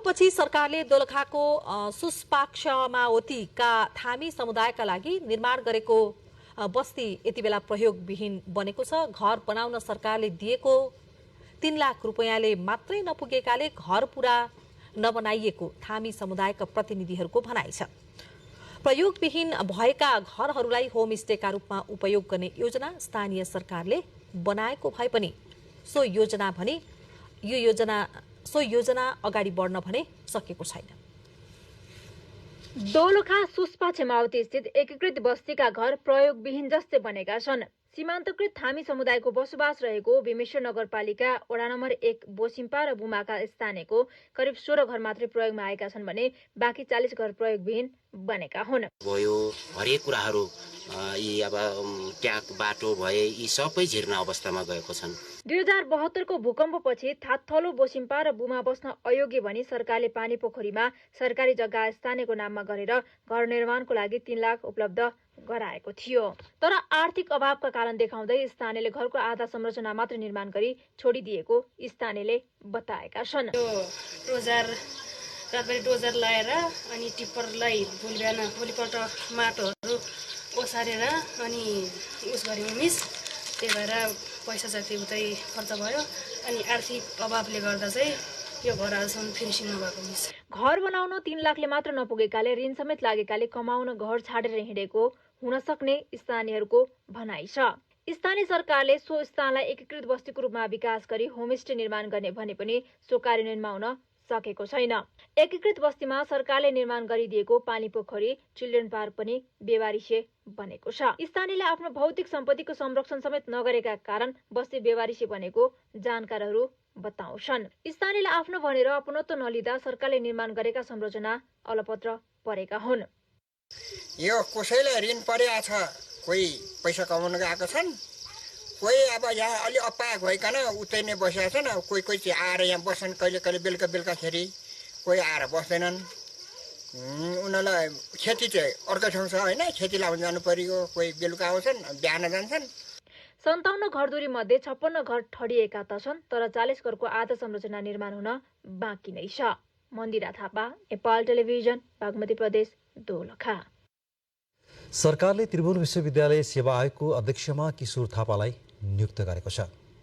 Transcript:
पछि सरकारले दोलखाको सुस्पाक्ष माओतीका थामी समुदायका लागि निर्माण गरेको बस्ती यति बेला प्रयोगविहीन बनेको छ। घर बनाउन सरकारले दिएको 3 लाख रुपैयाँले मात्रै नपुगेकाले घर पूरा नबनाइएको थामी समुदायका प्रतिनिधिहरूको भनाइ छ। प्रयोगविहीन भएका घरहरूलाई होमस्टेका रूपमा उपयोग गर्ने योजना स्थानीय सरकारले बनाएको भए पनि सो योजना अगाडि बढ्न भने सकेको छैन। दोलखा सुस्पा छेमावती स्थित एकीकृत बस्तीका घर प्रयोगविहीन जस्तै बनेका छन्। सीमान्तकृत थामी समुदायको बसोबास रहेको भीमेश्वर नगरपालिका वडा नम्बर 1 बोसिम्पा र बुमाका स्थानीयको करिब 16 घर मात्रै प्रयोगमा आएका छन् भने बाँकी 40 घर प्रयोगविहीन बनेका हुन्। भयो हरेक कुराहरू यी अब ट्याक बाटो भए यी सबै जीर्ण अवस्थामा गएको छन्। 2072 को भूकम्पपछि थाथलो बोसिम्पा र बुमा बस्न अयोग्य भनी सरकारले पानी पोखरीमा सरकारी जग्गा स्थानीयको नाममा गरेर घर निर्माणको लागि 3 लाख उपलब्ध गराएको थियो। तर आर्थिक अभावका कारण देखाउँदै स्थानीयले घरको आधा संरचना मात्र निर्माण गरी छोडिदिएको स्थानीयले बताएका छन्। रातभरि डोजर लगाएर अनि टिप्परलाई भोलिपल्ट माटोहरू ओसारेर अनि उस गऱ्यौँ मिस। त्यही भएर पैसा जति उतै खर्च भयो अनि आर्थिक अभावले गर्दा चाहिँ यो घर आजसम्म फिनिसिङ नभएको मिस। घर बनाउन 3 लाखले मात्र नपुगेकाले ऋण समेत लागेकाले कमाउन घर छाडेर हिँडेको हुन सक्ने स्थानीयहरूको भनाइ छ। स्थानीय सरकारले सो स्थानलाई एकीकृत बस्तीको रूपमा विकास गरी होमस्टे निर्माण गर्ने भने पनि सो कार्यान्वयनमा हुन सकेको छैन। एकीकृत बस्तीमा सरकारले निर्माण गरिदिएको पानी पोखरी चिल्ड्रेन पार्क पनि बेवारिसे बनेको छ। स्थानीयले आफ्नो भौतिक सम्पत्तिको संरक्षण समेत नगरेका कारण बस्ती बेवारिसे बनेको जानकारहरू बताउँछन्। स्थानीयले आफ्नो भनेर अपनत्व नलिँदा सरकारले निर्माण गरेका संरचना अलपत्र परेका हुन्। यो कसैले ऋण परेको छ, कोही पैसा कमाउन गएका छन्, कोही अब यहाँ अलि अपाए भइकन उतै नै बसेका छन्। कोही चाहिँ आएर यहाँ बस्छन्, कहिले बेलुकाखेरि कोही आएर बस्दैनन्। उनीहरूलाई खेती चाहिँ अर्को ठाउँ छ होइन, खेती लाउन जानु पर्यो। कोही बेलुका आउँछन्, बिहान जान्छन्। 57 घरधुरी मध्ये 56 घर ठडिएका त छन्, तर 40 घरको आधा संरचना निर्माण हुन बाँकी नै छ। मन्दिरा थापा, नेपाल टेलिभिजन, बागमती प्रदेश, दोलखा। सरकारले त्रिभुवन विश्वविद्यालय सेवा आयोगको अध्यक्षमा किशोर थापालाई नियुक्त गरेको छ।